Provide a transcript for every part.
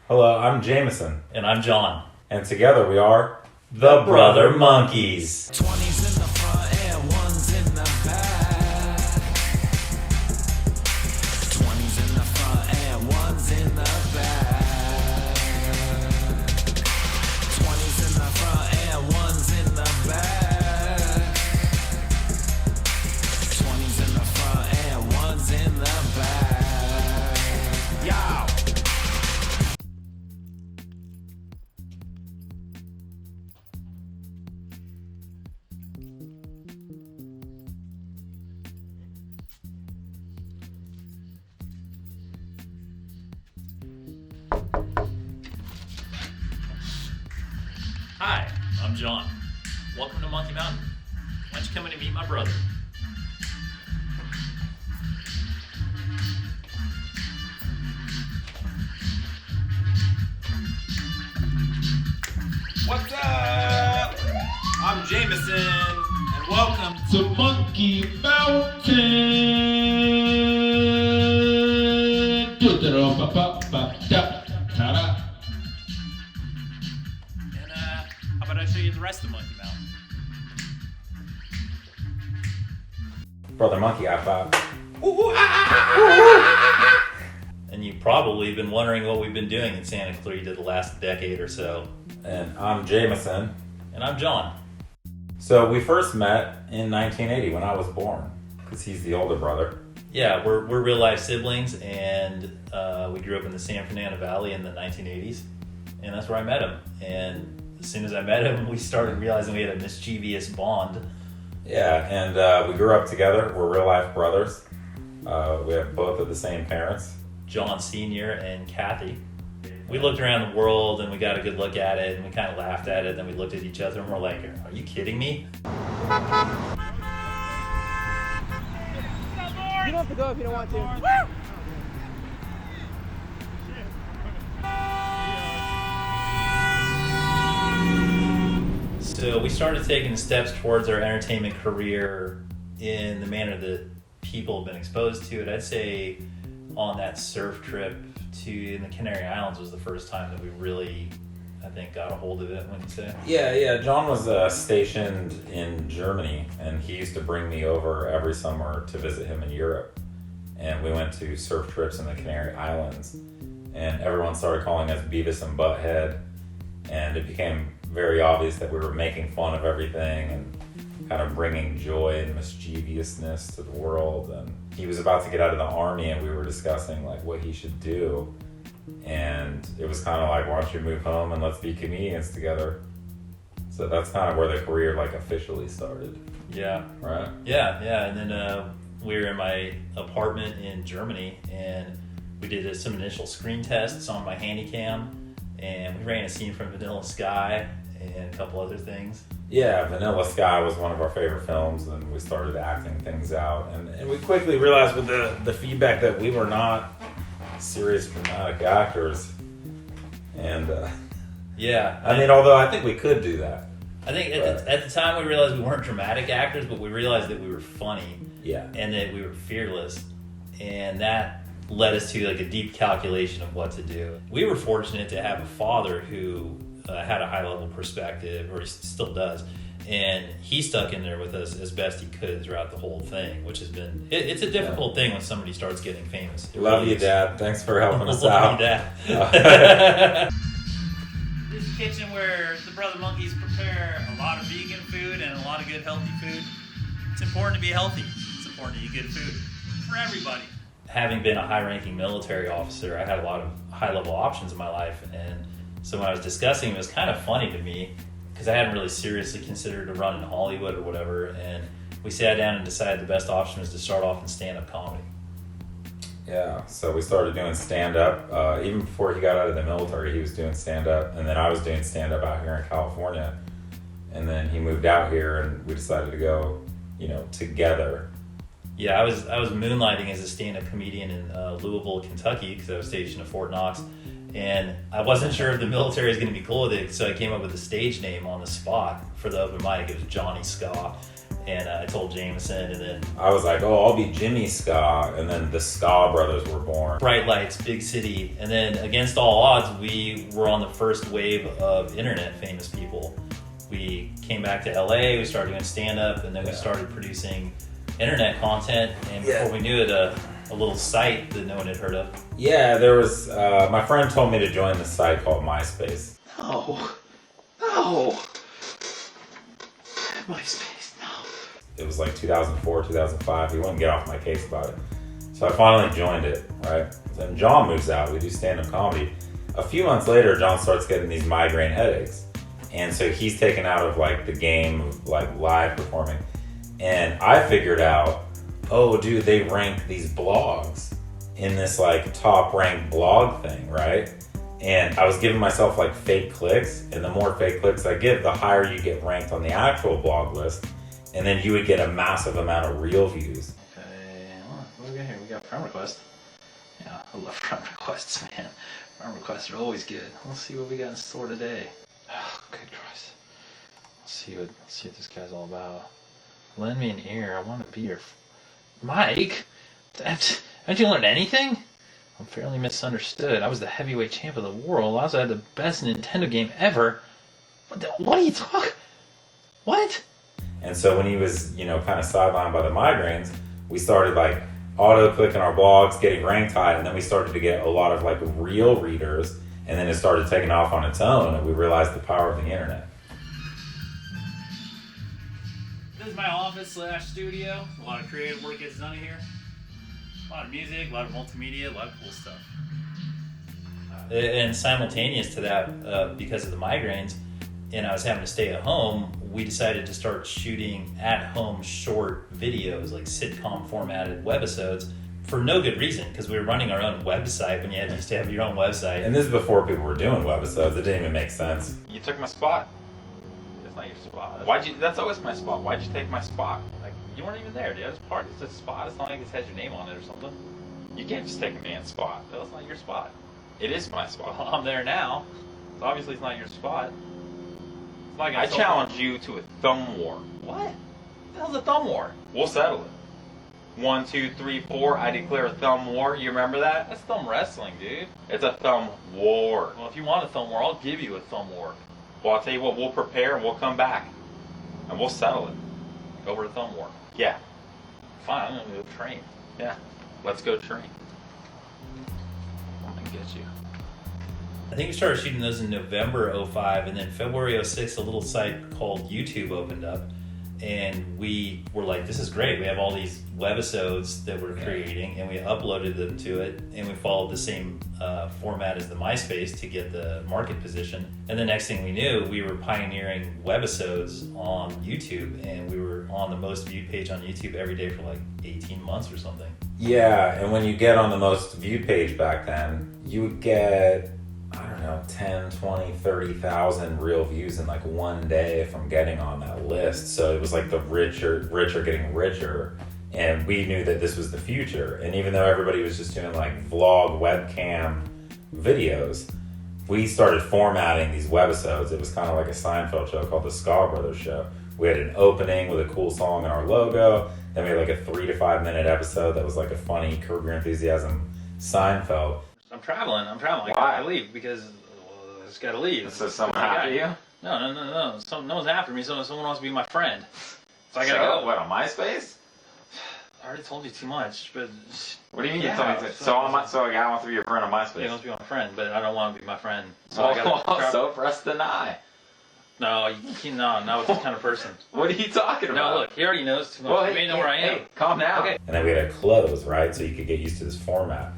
Hello, I'm Jameson. And I'm John. And together we are The Brother Monkeys. 20s in the front and one's in the back. 20s in the front and one's in the back. 20s in the front and one's in the back. 20s in the front and one's in the back. Yow! Hi, I'm John. Welcome to Monkey Mountain. Why don't you come in and meet my brother? What's up? I'm Jameson, and welcome to Monkey Mountain. And how about I show you the rest of Monkey Mountain? Brother Monkey High Five. And you've probably been wondering what we've been doing in Santa Clarita the last decade or so. And I'm Jameson. And I'm John. So we first met in 1980 when I was born, because he's the older brother. Yeah, we're real life siblings, and we grew up in the San Fernando Valley in the 1980s, and that's where I met him. And as soon as I met him, we started realizing we had a mischievous bond. Yeah, and we grew up together. We're real life brothers. We have both of the same parents. John Sr. and Kathy. We looked around the world and we got a good look at it, and we kind of laughed at it, and then we looked at each other and we're like, are you kidding me? You don't have to go if you don't want to. So we started taking steps towards our entertainment career in the manner that people have been exposed to it. I'd say on that surf trip in the Canary Islands was the first time that we really, I think, got a hold of it, wouldn't you say? Yeah. John was stationed in Germany, and he used to bring me over every summer to visit him in Europe. And we went to surf trips in the Canary Islands, and everyone started calling us Beavis and Butthead, and it became very obvious that we were making fun of everything and kind of bringing joy and mischievousness to the world. And he was about to get out of the army, and we were discussing like what he should do, and it was kind of like, why don't you move home and let's be comedians together. So that's kind of where the career like officially started. Yeah. Right? Yeah. And then we were in my apartment in Germany, and we did some initial screen tests on my Handycam, and we ran a scene from Vanilla Sky and a couple other things. Yeah, Vanilla Sky was one of our favorite films, and we started acting things out. And we quickly realized with the feedback that we were not serious dramatic actors. And, yeah. I mean, although I think we could do that. I think at the time we realized we weren't dramatic actors, but we realized that we were funny. Yeah. And that we were fearless. And that led us to like a deep calculation of what to do. We were fortunate to have a father who had a high-level perspective, or he still does, and he stuck in there with us as best he could throughout the whole thing, which has been, it's a difficult thing when somebody starts getting famous. Love you, Dad. Thanks for helping us Love out. you, Dad. This is a kitchen where the Brother Monkeys prepare a lot of vegan food and a lot of good healthy food. It's important to be healthy. It's important to eat good food for everybody. Having been a high-ranking military officer, I had a lot of high-level options in my life, and so when I was discussing, it was kind of funny to me because I hadn't really seriously considered to run in Hollywood or whatever, and we sat down and decided the best option was to start off in stand-up comedy. Yeah, so we started doing stand-up. Even before he got out of the military, he was doing stand-up, and then I was doing stand-up out here in California. And then he moved out here, and we decided to go, together. Yeah, I was moonlighting as a stand-up comedian in Louisville, Kentucky, because I was stationed at Fort Knox. And I wasn't sure if the military was going to be cool with it, so I came up with a stage name on the spot for the open mic. It was Johnny Ska. And I told Jameson, and then I was like, oh, I'll be Jimmy Ska, and then the Ska brothers were born. bright lights, big city. And then against all odds, we were on the first wave of internet famous people. We came back to LA, we started doing stand-up, and then we started producing internet content. And before we knew it, a little site that no one had heard of. Yeah, there was, my friend told me to join this site called MySpace. No. MySpace, no. It was like 2004, 2005. He wouldn't get off my case about it. So I finally joined it, right? Then John moves out. We do stand-up comedy. A few months later, John starts getting these migraine headaches. And so he's taken out of like the game of like live performing. And I figured out, oh, dude, they rank these blogs in this like top ranked blog thing, right? And I was giving myself like fake clicks, and the more fake clicks I give, the higher you get ranked on the actual blog list, and then you would get a massive amount of real views. Okay, what do we got here? We got friend request. Yeah, I love friend requests, man. Friend requests are always good. Let's see what we got in store today. Oh, good Christ. Let's see what this guy's all about. Lend me an ear. I want to be your... Mike? Haven't you learned anything? I'm fairly misunderstood. I was the heavyweight champ of the world. I also had the best Nintendo game ever. What are you talking? What? And so when he was, kind of sidelined by the migraines, we started like auto-clicking our blogs, getting ranked high, and then we started to get a lot of like real readers, and then it started taking off on its own, and we realized the power of the internet. This is my office / studio. A lot of creative work gets done here. A lot of music, a lot of multimedia, a lot of cool stuff. And simultaneous to that, because of the migraines, and I was having to stay at home, we decided to start shooting at-home short videos, like sitcom formatted webisodes, for no good reason, because we were running our own website when you had to have your own website. And this is before people were doing webisodes. It didn't even make sense. You took my spot. That's not your spot. That's always my spot. Why'd you take my spot? Like, you weren't even there, dude. It's part. It's a spot. It's not like it has your name on it or something. You can't just take a man's spot. That's not your spot. It is my spot. Well, I'm there now. So obviously it's not your spot. It's not I challenge you to a thumb war. What? The hell's a thumb war? We'll settle it. 1, 2, 3, 4. I declare a thumb war. You remember that? That's thumb wrestling, dude. It's a thumb war. Well, if you want a thumb war, I'll give you a thumb war. Well, I'll tell you what. We'll prepare and we'll come back, and we'll settle it. Over a thumb war. Yeah. Fine, I'm gonna go train. Yeah. Let's go train. I'm gonna get you. I think we started shooting those in November 05, and then February 06, a little site called YouTube opened up, and we were like, this is great. We have all these webisodes that we're creating, and we uploaded them to it, and we followed the same format as the MySpace to get the market position. And the next thing we knew, we were pioneering webisodes on YouTube, and we were on the most viewed page on YouTube every day for like 18 months or something. Yeah, and when you get on the most viewed page back then, you would get, 10, 20, 30,000 real views in like one day from getting on that list. So it was like the richer getting richer. And we knew that this was the future. And even though everybody was just doing like vlog, webcam videos, we started formatting these webisodes. It was kind of like a Seinfeld show called The Ska Brothers Show. We had an opening with a cool song and our logo. Then we had like a 3 to 5 minute episode that was like a funny Curb Your Enthusiasm Seinfeld. I'm traveling. I Why? gotta leave because I just gotta leave. So someone after you? No. No one's after me. Someone wants to be my friend. So I gotta So, go. what, on MySpace? I already told you too much, but What do you mean Yeah, you told me to? So a guy wants to be your friend on he MySpace. wants to be my friend, but I don't want to be my friend. So I gotta Oh, so press deny. No, you can't. No, not with this kind of person. What are you talking about? No, look, he already knows too much. Well, He may know where I am. Hey, calm down. Okay. And then we had to close, right? So you could get used to this format.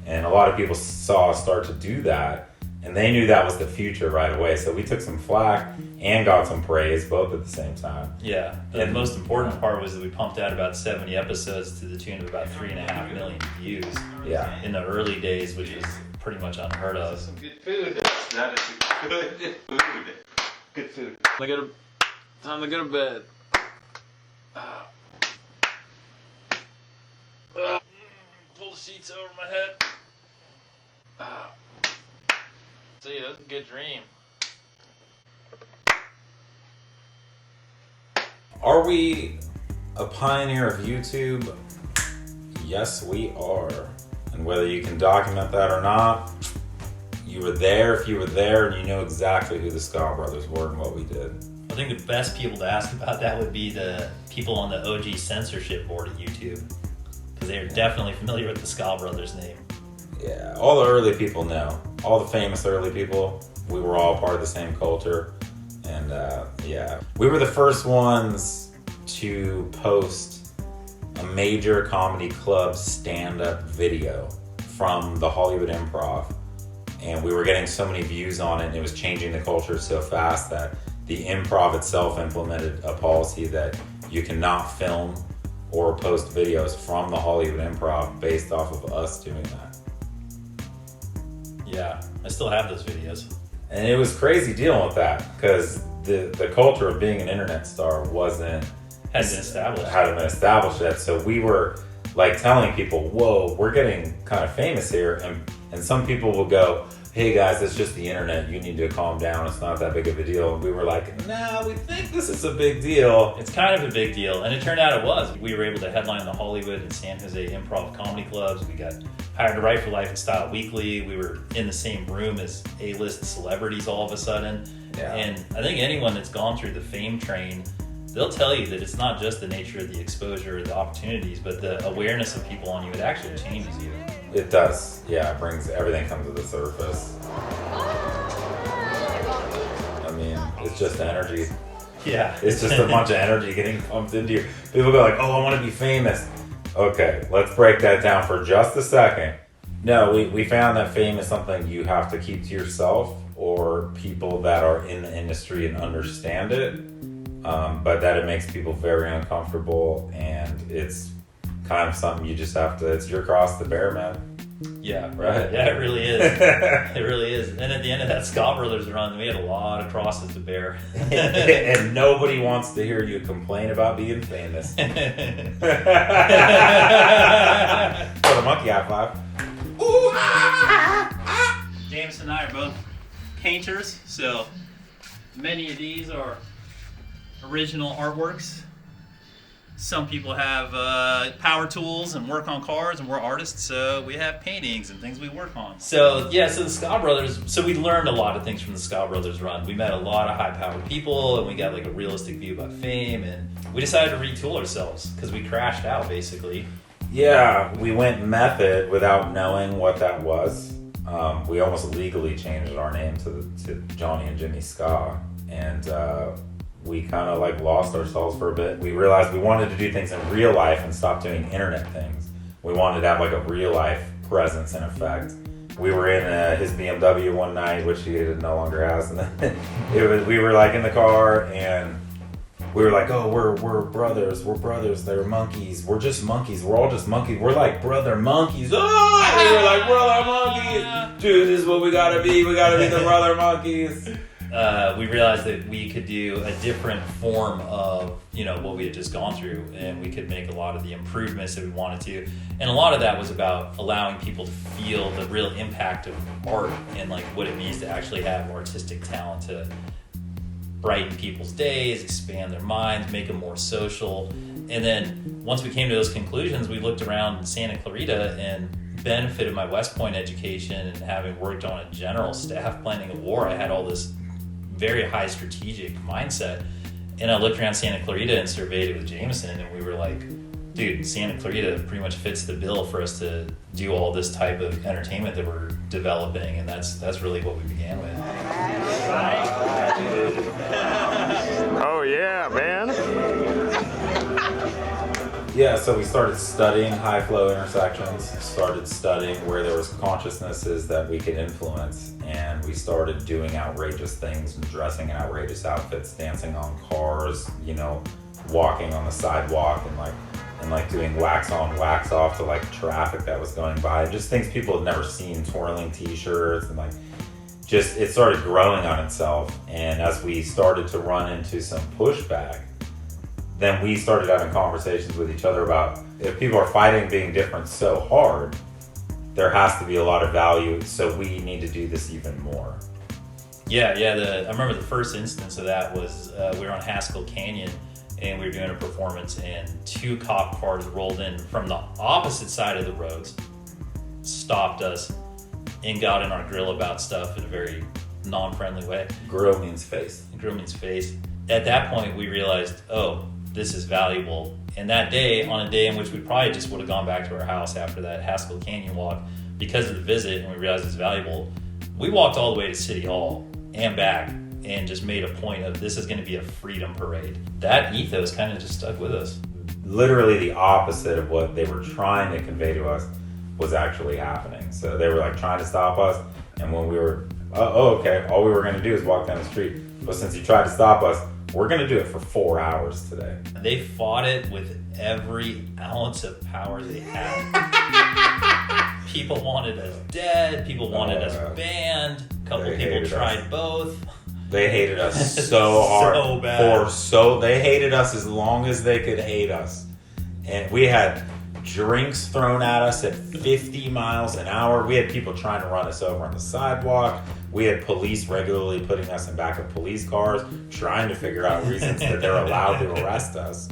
And a lot of people saw us start to do that, and they knew that was the future right away. So we took some flack and got some praise, both at the same time. Yeah. The most important part was that we pumped out about 70 episodes to the tune of about 3.5 million views. Yeah. In the early days, which was pretty much unheard of. Some good food. That is good food. Good food. Time to go to bed. Pull the sheets over my head. See, that's a good dream. Are we A pioneer of YouTube? Yes, we are. And whether you can document that or not, you were there if you were there, and you know exactly who the Scott brothers were and what we did. I think the best people to ask about that would be the people on the OG censorship board of YouTube, because they are definitely familiar with the Scott brothers name. Yeah, all the early people know. All the famous early people, we were all part of the same culture. And yeah, we were the first ones to post a major comedy club stand-up video from the Hollywood Improv. And we were getting so many views on it, and it was changing the culture so fast that the Improv itself implemented a policy that you cannot film or post videos from the Hollywood Improv based off of us doing that. Yeah, I still have those videos. And it was crazy dealing with that, because the culture of being an internet star hadn't been established yet. So we were like telling people, whoa, we're getting kind of famous here. And some people will go, hey guys, it's just the internet. You need to calm down. It's not that big of a deal. And we were like, nah, we think this is a big deal. It's kind of a big deal. And it turned out it was. We were able to headline the Hollywood and San Jose improv comedy clubs. We got hired to write for Life and Style Weekly. We were in the same room as A-list celebrities all of a sudden. Yeah. And I think anyone that's gone through the fame train, they'll tell you that it's not just the nature of the exposure or the opportunities, but the awareness of people on you. It actually changes you. It does. Yeah, it brings everything comes to the surface. I mean, it's just energy. Yeah. It's just a bunch of energy getting pumped into you. People go like, oh, I want to be famous. Okay, let's break that down for just a second. No, we found that fame is something you have to keep to yourself, or people that are in the industry and understand it. But that it makes people very uncomfortable, and it's kind of something you just have to, it's your cross to bear, man. Yeah, right. Yeah, it really is. It really is. And at the end of that Scott Brothers run, we had a lot of crosses to bear. And nobody wants to hear you complain about being famous. For the monkey high five. James and I are both painters, so many of these are original artworks. Some people have power tools and work on cars, and we're artists, so we have paintings and things we work on. So the Scott Brothers, so we learned a lot of things from the Scott Brothers run. We met a lot of high-powered people, and we got like a realistic view about fame, and we decided to retool ourselves because we crashed out, basically. Yeah, we went method without knowing what that was. We almost legally changed our name to Johnny and Jimmy Scott, and we kind of like lost ourselves for a bit. We realized we wanted to do things in real life and stop doing internet things. We wanted to have like a real life presence in effect. We were in his BMW one night, which he no longer has, and then we were like in the car, and we were like, oh, we're brothers, they're monkeys, we're just monkeys, we're all just monkeys, we're like brother monkeys. Oh, we were like brother monkeys, dude, this is what we gotta be the brother monkeys. We realized that we could do a different form of, what we had just gone through, and we could make a lot of the improvements that we wanted to. And a lot of that was about allowing people to feel the real impact of art and like what it means to actually have artistic talent to brighten people's days, expand their minds, make them more social. And then once we came to those conclusions, we looked around Santa Clarita and benefited my West Point education, and having worked on a general staff planning a war, I had all this very high strategic mindset. And I looked around Santa Clarita and surveyed it with Jameson, and we were like, dude, Santa Clarita pretty much fits the bill for us to do all this type of entertainment that we're developing, and that's really what we began with. Oh yeah, man. Yeah, so we started studying high flow intersections, started studying where there was consciousnesses that we could influence, and we started doing outrageous things and dressing in outrageous outfits, dancing on cars, walking on the sidewalk, and doing wax on, wax off to like traffic that was going by, just things people had never seen, twirling t-shirts, and it started growing on itself. And as we started to run into some pushback, then we started having conversations with each other about, if people are fighting being different so hard, there has to be a lot of value, so we need to do this even more. Yeah. I remember the first instance of that was we were on Haskell Canyon, and we were doing a performance, and 2 cop cars rolled in from the opposite side of the roads, stopped us, and got in our grill about stuff in a very non-friendly way. Grill means face. Grill means face. At that point, we realized, oh, this is valuable. And that day, on a day in which we probably just would have gone back to our house after that Haskell Canyon walk because of the visit, and we realized it's valuable, we walked all the way to City Hall and back and just made a point of this is going to be a freedom parade. That ethos kind of just stuck with us. Literally the opposite of what they were trying to convey to us was actually happening. So they were like trying to stop us, and when we were, okay, all we were going to do is walk down the street. But since you tried to stop us, we're going to do it for 4 hours today. They fought it with every ounce of power they had. People wanted us dead. People wanted us banned. A couple people tried both. They hated us so hard. So bad. They hated us as long as they could hate us. And we had drinks thrown at us at 50 miles an hour. We had people trying to run us over on the sidewalk. We had police regularly putting us in back of police cars, trying to figure out reasons that they're allowed to arrest us.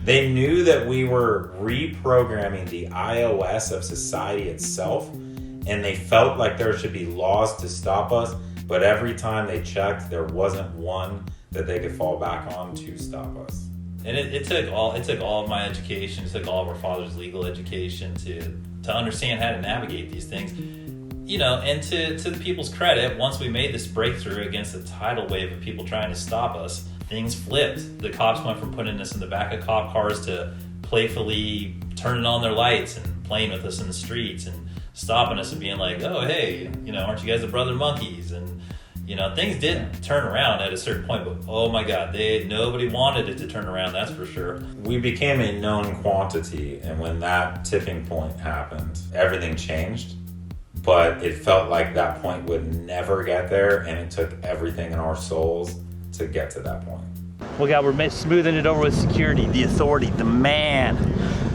They knew that we were reprogramming the iOS of society itself, and they felt like there should be laws to stop us, but every time they checked, there wasn't one that they could fall back on to stop us. And it took all of my education, it took all of our father's legal education to understand how to navigate these things. You know, and to the people's credit, once we made this breakthrough against the tidal wave of people trying to stop us, things flipped. The cops went from putting us in the back of cop cars to playfully turning on their lights and playing with us in the streets and stopping us and being like, oh, hey, you know, aren't you guys the brother monkeys? And, you know, things did turn around at a certain point, but oh my God, nobody wanted it to turn around, that's for sure. We became a known quantity, and when that tipping point happened, everything changed. But it felt like that point would never get there, and it took everything in our souls to get to that point. Well, God, we're smoothing it over with security, the authority, the man,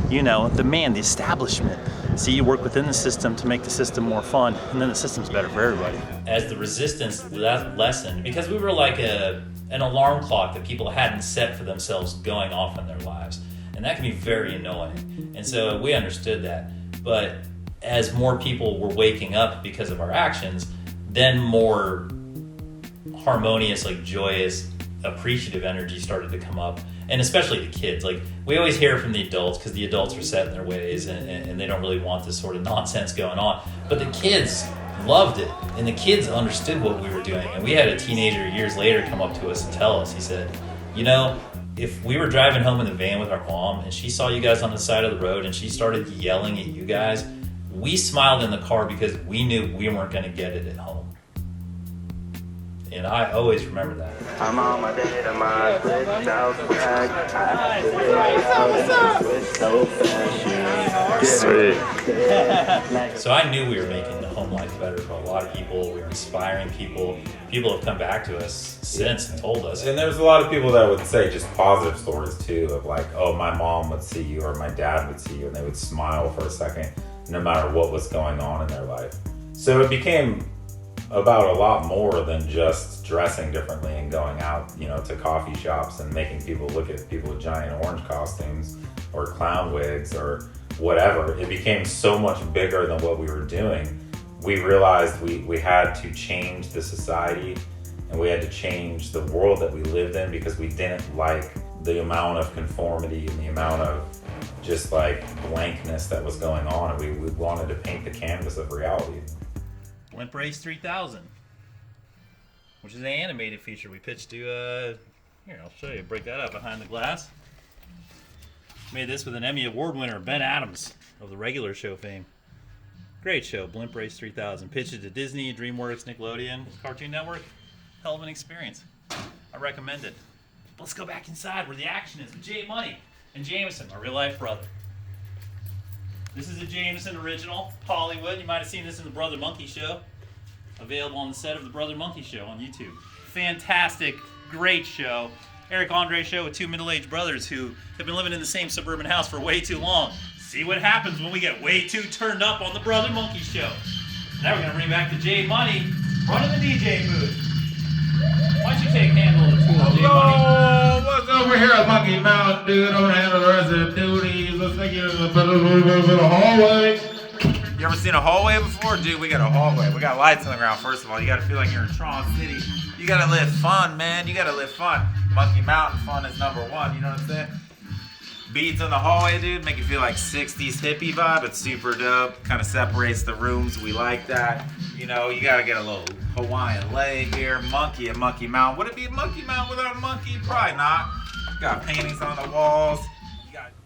the establishment. See, you work within the system to make the system more fun, and then the system's better for everybody. As the resistance lessened, because we were like an alarm clock that people hadn't set for themselves going off in their lives. And that can be very annoying. And so we understood that. But as more people were waking up because of our actions, then more harmonious, like joyous, appreciative energy started to come up. And especially the kids. Like, we always hear from the adults because the adults are set in their ways and they don't really want this sort of nonsense going on. But the kids loved it, and the kids understood what we were doing. And we had a teenager years later come up to us and tell us, he said, you know, if we were driving home in the van with our mom and she saw you guys on the side of the road and she started yelling at you guys, we smiled in the car because we knew we weren't going to get it at home. And I always remember that. I'm on my day to my Sweet. So I knew we were making the home life better for a lot of people. We were inspiring people. People have come back to us since and told us. And there's a lot of people that would say just positive stories too, of like, oh, my mom would see you or my dad would see you, and they would smile for a second no matter what was going on in their life. So it became about a lot more than just dressing differently and going out, to coffee shops and making people look at people with giant orange costumes or clown wigs or whatever. It became so much bigger than what we were doing. We realized we had to change the society, and we had to change the world that we lived in because we didn't like the amount of conformity and the amount of just like blankness that was going on. And we wanted to paint the canvas of reality. Blimp Race 3000, which is an animated feature we pitched to, here, I'll show you, break that up behind the glass. Made this with an Emmy Award winner, Ben Adams, of the regular show fame. Great show, Blimp Race 3000. Pitched it to Disney, DreamWorks, Nickelodeon, Cartoon Network. Hell of an experience. I recommend it. Let's go back inside where the action is with Jay Money and Jameson, my real life brother. This is a Jameson original, Hollywood. You might have seen this in the Brother Monkey Show. Available on the set of the Brother Monkey Show on YouTube. Fantastic, great show. Eric Andre show with two middle-aged brothers who have been living in the same suburban house for way too long. See what happens when we get way too turned up on the Brother Monkey Show. Now we're going to bring back the Jay Money, running the DJ booth. Why don't you take handle of the tool, Jay Money? What's over here with my Monkey Mountain dude. I'm gonna handle the rest of the duties. Let's take you to the hallway. You ever seen a hallway before? Dude, we got a hallway. We got lights on the ground, first of all. You gotta feel like you're in Tron City. You gotta live fun, man. You gotta live fun. Monkey Mountain fun is number one, you know what I'm saying? Beads in the hallway, dude, make you feel like 60s hippie vibe. It's super dope. Kind of separates the rooms. We like that. You know, you gotta get a little Hawaiian leg here. Monkey at Monkey Mountain. Would it be a Monkey Mountain without a monkey? Probably not. Got paintings on the walls.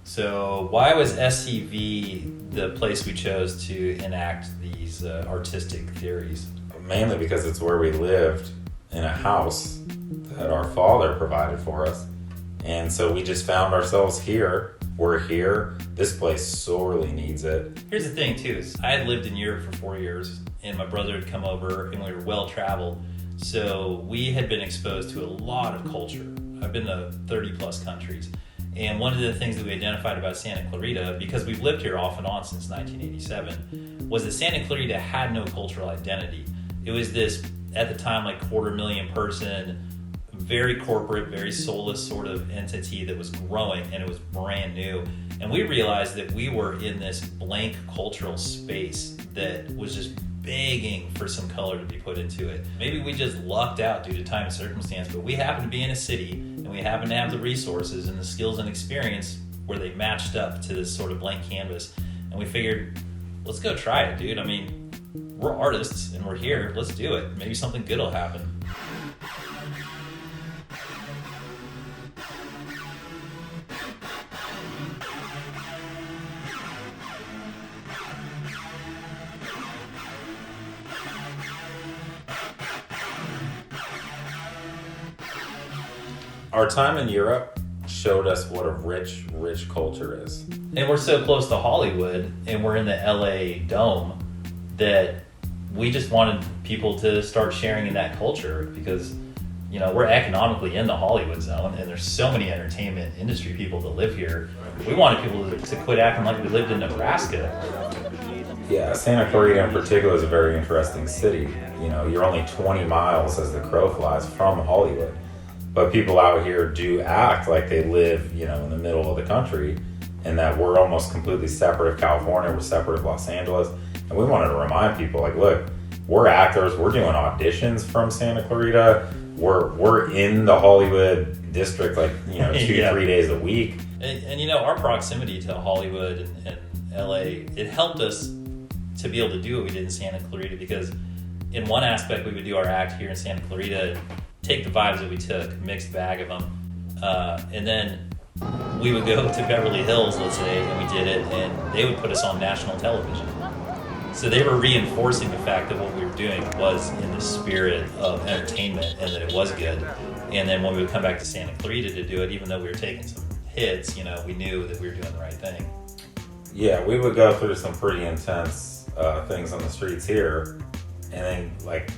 So why was SCV the place we chose to enact these artistic theories? Mainly because it's where we lived in a house that our father provided for us. And so we just found ourselves here. We're here. This place sorely needs it. Here's the thing too, is I had lived in Europe for 4 years and my brother had come over and we were well traveled. So we had been exposed to a lot of culture. I've been to 30 plus countries. And one of the things that we identified about Santa Clarita, because we've lived here off and on since 1987, was that Santa Clarita had no cultural identity. It was this, at the time, like 250,000 person, very corporate, very soulless sort of entity that was growing, and it was brand new. And we realized that we were in this blank cultural space that was just begging for some color to be put into it. Maybe we just lucked out due to time and circumstance, but we happened to be in a city and we happened to have the resources and the skills and experience where they matched up to this sort of blank canvas. And we figured, let's go try it, dude. I mean, we're artists and we're here. Let's do it. Maybe something good will happen. Our time in Europe showed us what a rich, rich culture is. And we're so close to Hollywood and we're in the LA Dome that we just wanted people to start sharing in that culture because, you know, we're economically in the Hollywood zone and there's so many entertainment industry people that live here. We wanted people to quit acting like we lived in Nebraska. Yeah, Santa Clarita in particular is a very interesting city. You know, you're only 20 miles as the crow flies from Hollywood. But people out here do act like they live, you know, in the middle of the country and that we're almost completely separate of California, we're separate of Los Angeles. And we wanted to remind people, like, look, we're actors, we're doing auditions from Santa Clarita, we're in the Hollywood district, like, you know, 2-3 days a week. And you know, our proximity to Hollywood and LA, it helped us to be able to do what we did in Santa Clarita because in one aspect we would do our act here in Santa Clarita, take the vibes that we took, mixed bag of them, and then we would go to Beverly Hills, let's say, and we did it, and they would put us on national television. So they were reinforcing the fact that what we were doing was in the spirit of entertainment and that it was good. And then when we would come back to Santa Clarita to do it, even though we were taking some hits, you know, we knew that we were doing the right thing. Yeah, we would go through some pretty intense things on the streets here, and then, like,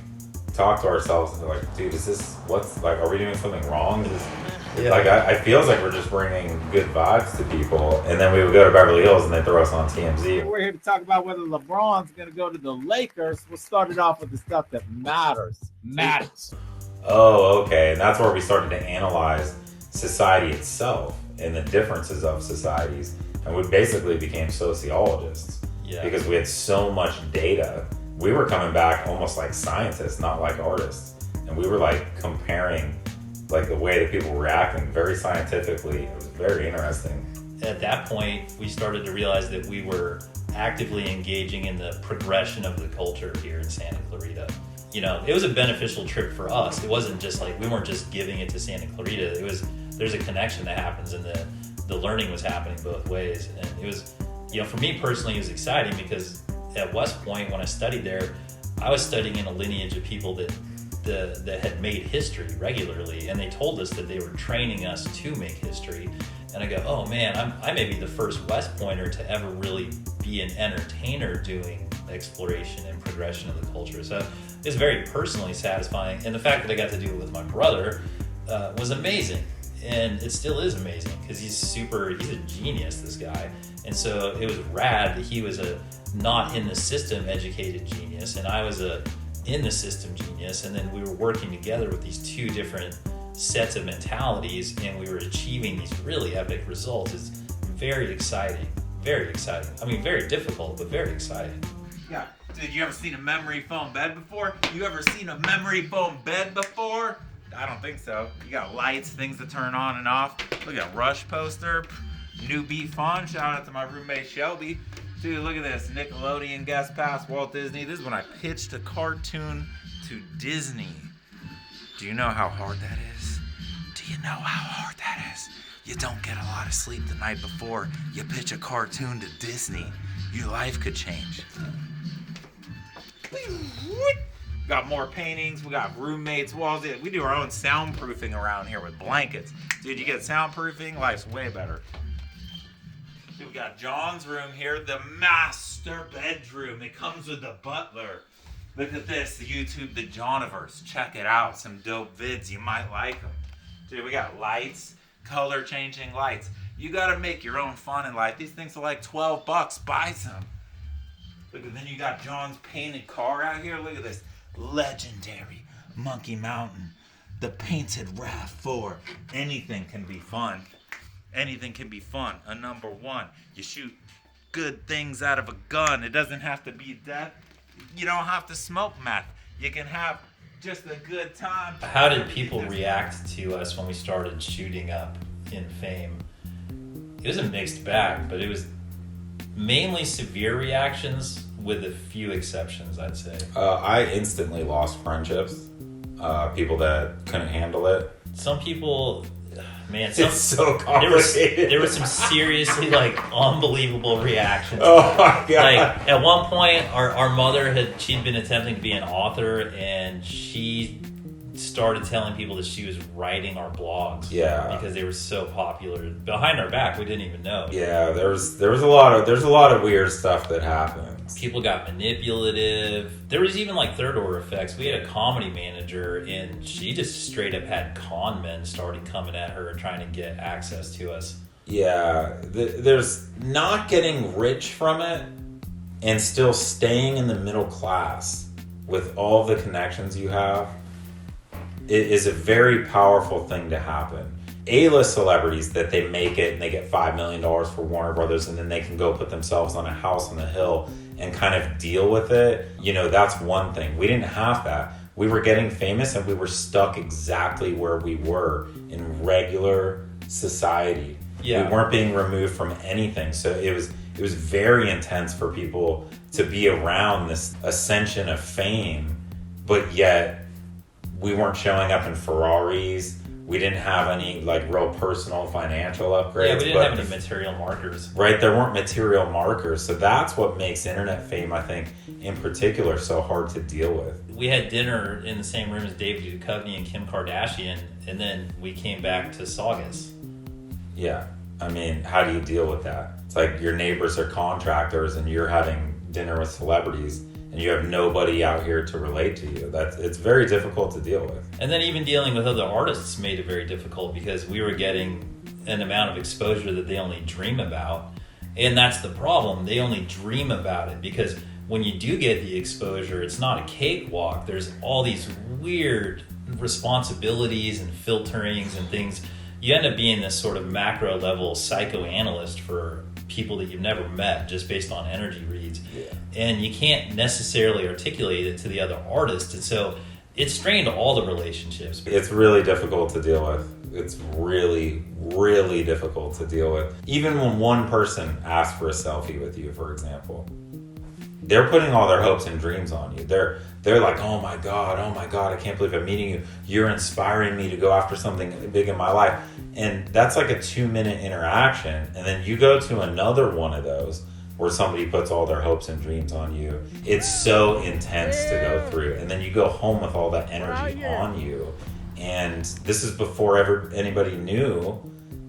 talk to ourselves and be like, dude, is this, what's, like, are we doing something wrong? Like, I feels like we're just bringing good vibes to people, and then we would go to Beverly Hills and they throw us on TMZ. We're here to talk about whether LeBron's going to go to the Lakers. We'll start it off with the stuff that matters. Oh, okay, and that's where we started to analyze society itself and the differences of societies, and we basically became sociologists because we had so much data. We were coming back almost like scientists, not like artists. And we were like comparing like the way that people were reacting very scientifically. It was very interesting. At that point, we started to realize that we were actively engaging in the progression of the culture here in Santa Clarita. You know, it was a beneficial trip for us. It wasn't just like, we weren't just giving it to Santa Clarita. There's a connection that happens and the learning was happening both ways. And it was, you know, for me personally, it was exciting because at West Point, when I studied there, I was studying in a lineage of people that had made history regularly, and they told us that they were training us to make history. And I go, oh man, I may be the first West Pointer to ever really be an entertainer doing exploration and progression of the culture. So it's very personally satisfying, and the fact that I got to do it with my brother was amazing. And it still is amazing because he's a genius, this guy. And so it was rad that he was a not in the system educated genius and I was a in the system genius, and then we were working together with these two different sets of mentalities, and we were achieving these really epic results. It's very exciting. Very exciting. I mean, very difficult, but very exciting. Yeah. Dude, you ever seen a memory foam bed before? You ever seen a memory foam bed before? I don't think so. You got lights, things that turn on and off. Look at Rush poster. New Beat Fun. Shout out to my roommate Shelby. Dude, look at this. Nickelodeon guest pass, Walt Disney. This is when I pitched a cartoon to Disney. Do you know how hard that is? Do you know how hard that is? You don't get a lot of sleep the night before. You pitch a cartoon to Disney. Your life could change. Got more paintings. We got roommates, walls. We do our own soundproofing around here with blankets. Dude, you get soundproofing, life's way better. Dude, we got John's room here, the master bedroom. It comes with the butler. Look at this, the YouTube, the Johniverse. Check it out. Some dope vids. You might like them. Dude, we got lights, color changing lights. You gotta make your own fun in life. These things are like $12. Buy some. Look, and then you got John's painted car out here. Look at this. Legendary Monkey Mountain. The painted RAV4. Anything can be fun. Anything can be fun. A number one. You shoot good things out of a gun. It doesn't have to be death. You don't have to smoke meth. You can have just a good time. How did people react to us when we started shooting up in Fame? It was a mixed bag, but it was mainly severe reactions with a few exceptions, I'd say. I instantly lost friendships. People that couldn't handle it. Some people, man, It's so complicated. There were some seriously unbelievable reactions. Oh my god! Like at one point, our mother she'd been attempting to be an author, and she started telling people that she was writing our blogs. Yeah. Because they were so popular behind our back. We didn't even know. Yeah, there's a lot of weird stuff that happens. People got manipulative. There was even third order effects. We had a comedy manager, and she just straight up had con men started coming at her and trying to get access to us. Yeah, there's not getting rich from it and still staying in the middle class with all the connections you have. It is a very powerful thing to happen. A-list celebrities that they make it and they get $5 million for Warner Brothers, and then they can go put themselves on a house on the hill and kind of deal with it. That's one thing. We didn't have that. We were getting famous and we were stuck exactly where we were in regular society. Yeah. We weren't being removed from anything. So it was very intense for people to be around this ascension of fame, but yet we weren't showing up in Ferraris. We didn't have any real personal financial upgrades. Yeah, we didn't have any material markers. Right, there weren't material markers. So that's what makes internet fame, I think, in particular, so hard to deal with. We had dinner in the same room as David Duchovny and Kim Kardashian, and then we came back to Saugus. Yeah, I mean, how do you deal with that? It's like your neighbors are contractors and you're having dinner with celebrities and you have nobody out here to relate to you. It's very difficult to deal with. And then even dealing with other artists made it very difficult because we were getting an amount of exposure that they only dream about. And that's the problem. They only dream about it because when you do get the exposure, it's not a cakewalk. There's all these weird responsibilities and filterings and things. You end up being this sort of macro level psychoanalyst for people that you've never met just based on energy reads. Yeah. And you can't necessarily articulate it to the other artists. And so it's strained all the relationships. It's really difficult to deal with. It's really, really difficult to deal with. Even when one person asks for a selfie with you, for example, they're putting all their hopes and dreams on you. They're like, oh my God, I can't believe I'm meeting you. You're inspiring me to go after something big in my life. And that's like a 2-minute interaction. And then you go to another one of those where somebody puts all their hopes and dreams on you. It's so intense to go through. And then you go home with all that energy on you. And this is before anybody knew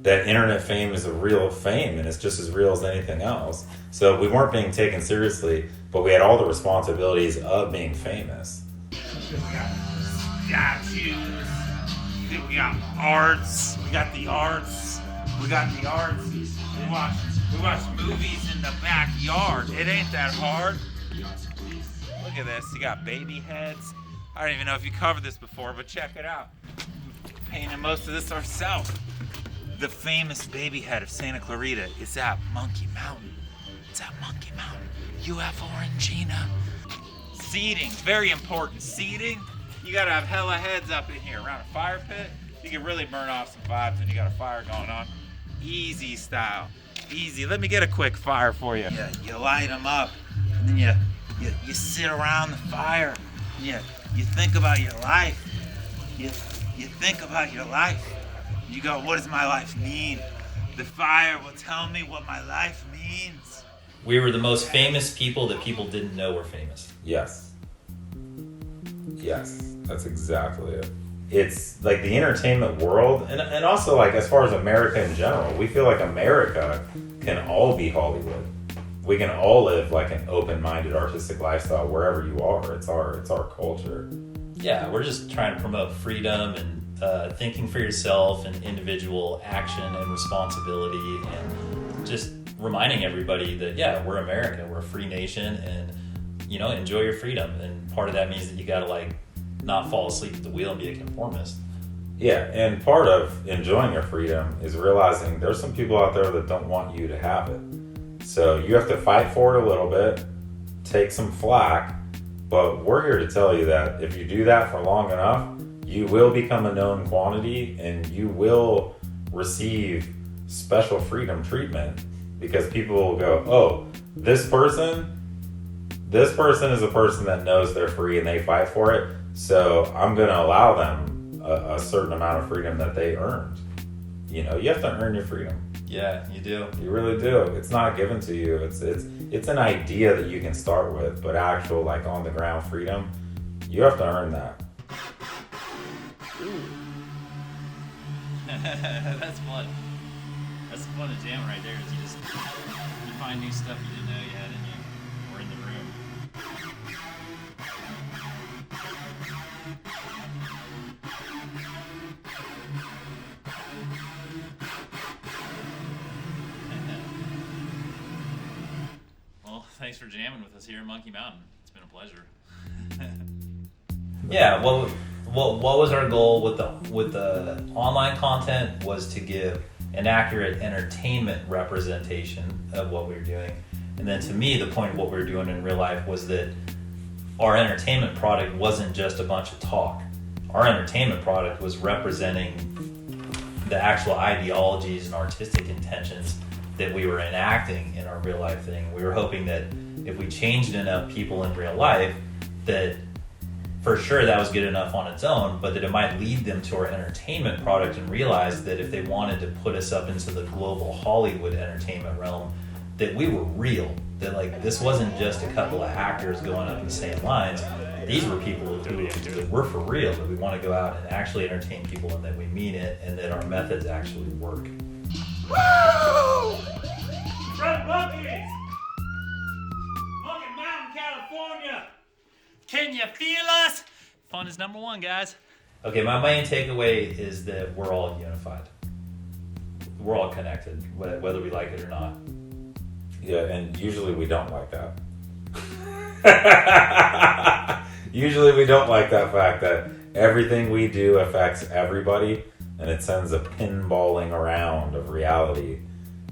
that internet fame is a real fame and it's just as real as anything else. So we weren't being taken seriously, but we had all the responsibilities of being famous. We got statues. We got arts. We got the arts. We watch movies in the backyard. It ain't that hard. Look at this. You got baby heads. I don't even know if you covered this before, but check it out. painted most of this ourselves. The famous baby head of Santa Clarita is at Monkey Mountain. It's at Monkey Mountain. UF Orangina. Seating, very important. Seating, you gotta have hella heads up in here around a fire pit. You can really burn off some vibes when you got a fire going on. Easy style, easy. Let me get a quick fire for you. Yeah, you light them up, and then you sit around the fire. You think about your life. You think about your life. You go, what does my life mean? The fire will tell me what my life means. We were the most famous people that people didn't know were famous. Yes. Yes, that's exactly it. It's like the entertainment world, and also like as far as America in general, we feel like America can all be Hollywood. We can all live like an open-minded artistic lifestyle wherever you are. It's our culture. Yeah, we're just trying to promote freedom and thinking for yourself and individual action and responsibility, and just reminding everybody that, yeah, we're America, we're a free nation, and, you know, enjoy your freedom. And part of that means that you gotta like not fall asleep at the wheel and be a conformist. Yeah, and part of enjoying your freedom is realizing there's some people out there that don't want you to have it. So you have to fight for it a little bit, take some flack, but we're here to tell you that if you do that for long enough, you will become a known quantity and you will receive special freedom treatment, because people will go, oh, this person is a person that knows they're free and they fight for it, so I'm going to allow them a certain amount of freedom that they earned. You know, you have to earn your freedom. Yeah, you do. You really do. It's not given to you. It's an idea that you can start with, but actual like on the ground freedom, you have to earn that. That's fun. That's the fun of jamming right there. Is you find new stuff you didn't know you had in you or in the room. Well, thanks for jamming with us here at Monkey Mountain. It's been a pleasure. Yeah, what was our goal with the online content was to give an accurate entertainment representation of what we were doing. And then to me, the point of what we were doing in real life was that our entertainment product wasn't just a bunch of talk. Our entertainment product was representing the actual ideologies and artistic intentions that we were enacting in our real life thing. We were hoping that if we changed enough people in real life, that for sure that was good enough on its own, but that it might lead them to our entertainment product and realize that if they wanted to put us up into the global Hollywood entertainment realm, that we were real. That like this wasn't just a couple of actors going up and saying lines. These were people who were for real, that we want to go out and actually entertain people, and that we mean it, and that our methods actually work. Woo! From Monkeys! Monkey Mountain, California! Can you feel us? Fun is number one, guys. Okay, my main takeaway is that we're all unified. We're all connected, whether we like it or not. Yeah, and usually we don't like that. Usually we don't like that fact that everything we do affects everybody, and it sends a pinballing around of reality.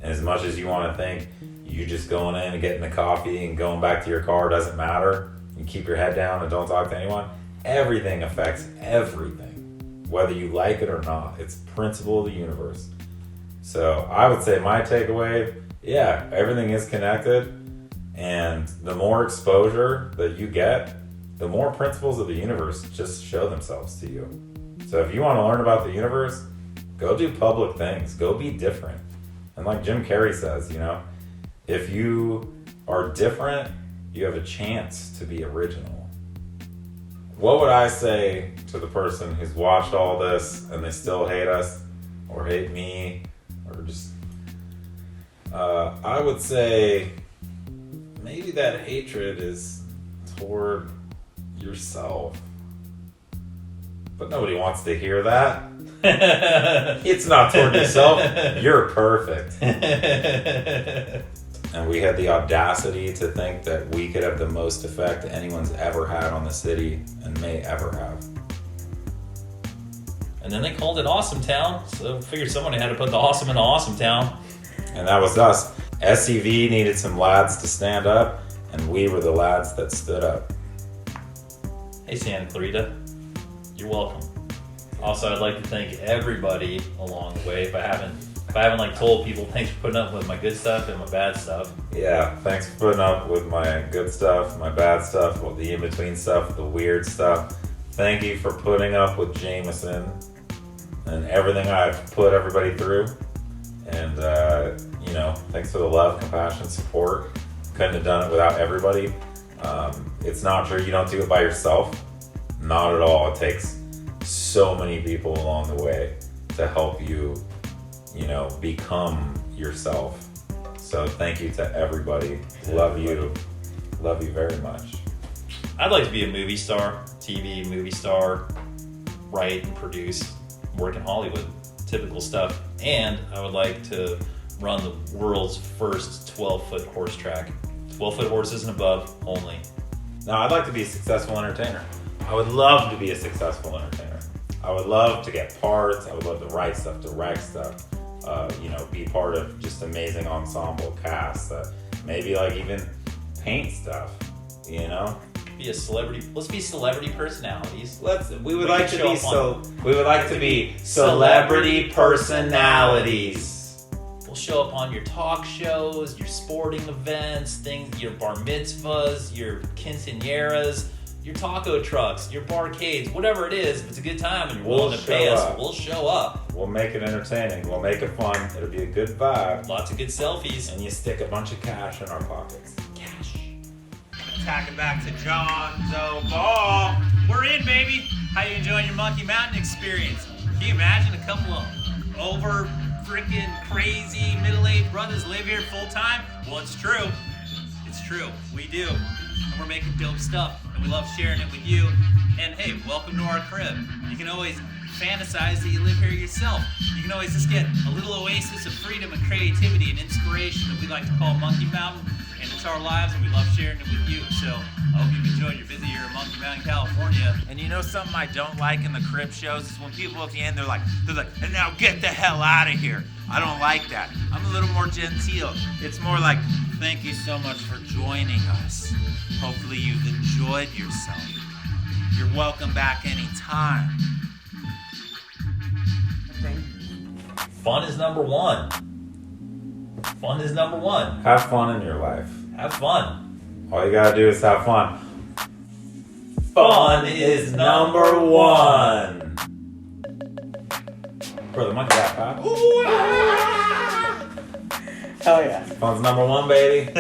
And as much as you want to think you just going in and getting the coffee and going back to your car doesn't matter, you keep your head down and don't talk to anyone, everything affects everything, whether you like it or not. It's principle of the universe. So I would say my takeaway, yeah, everything is connected, and the more exposure that you get, the more principles of the universe just show themselves to you. So if you want to learn about the universe, go do public things, go be different. And like Jim Carrey says, you know, if you are different, you have a chance to be original. What would I say to the person who's watched all this and they still hate us or hate me or just... I would say maybe that hatred is toward yourself. But nobody wants to hear that. It's not toward yourself. You're perfect. And we had the audacity to think that we could have the most effect anyone's ever had on the city and may ever have. And then they called it Awesome Town, so I figured someone had to put the awesome in Awesome Town. And that was us. SCV needed some lads to stand up, and we were the lads that stood up. Hey, Santa Clarita, you're welcome. Also, I'd like to thank everybody along the way. If I haven't like told people, thanks for putting up with my good stuff and my bad stuff. Yeah, thanks for putting up with my good stuff, my bad stuff, well, the in-between stuff, the weird stuff. Thank you for putting up with Jameson and everything I've put everybody through. And, thanks for the love, compassion, support. Couldn't have done it without everybody. It's not true you don't do it by yourself. Not at all. It takes so many people along the way to help you, become yourself. So thank you to everybody. Love you. Love you very much. I'd like to be a movie star, TV movie star, write and produce, work in Hollywood, typical stuff. And I would like to run the world's first 12-foot horse track. 12-foot horses and above only. Now, I'd like to be a successful entertainer. I would love to be a successful entertainer. I would love to get parts. I would love to write stuff, direct stuff, be part of just amazing ensemble casts. Maybe like even paint stuff, Be a celebrity. Let's be celebrity personalities. We would like to be celebrity personalities. We'll show up on your talk shows, your sporting events, your bar mitzvahs, your quinceañeras, your taco trucks, your barcades, whatever it is. If it's a good time and you're willing to pay us, we'll show up. We'll make it entertaining. We'll make it fun. It'll be a good vibe. Lots of good selfies. And you stick a bunch of cash in our pockets. Cash. Tacking back to John Doe Ball. We're in, baby. How you enjoying your Monkey Mountain experience? Can you imagine a couple of over freaking crazy middle-aged brothers live here full time? Well, it's true. It's true. We do. And we're making dope stuff. And we love sharing it with you. And hey, welcome to our crib. You can always fantasize that you live here yourself. You can always just get a little oasis of freedom and creativity and inspiration that we like to call Monkey Mountain. And it's our lives, and we love sharing it with you. So I hope you've enjoyed your visit here in Monkey Mountain, California. And you know something I don't like in the crib shows is when people at the end they're like, and now get the hell out of here. I don't like that. I'm a little more genteel. It's more like, thank you so much for joining us. Hopefully you've enjoyed yourself. You're welcome back anytime. Fun is number one. Fun is number one. Have fun in your life. Have fun. All you gotta do is have fun. Fun is number one. Brother Monkey got pop. Hell yeah. Fun's number one, baby.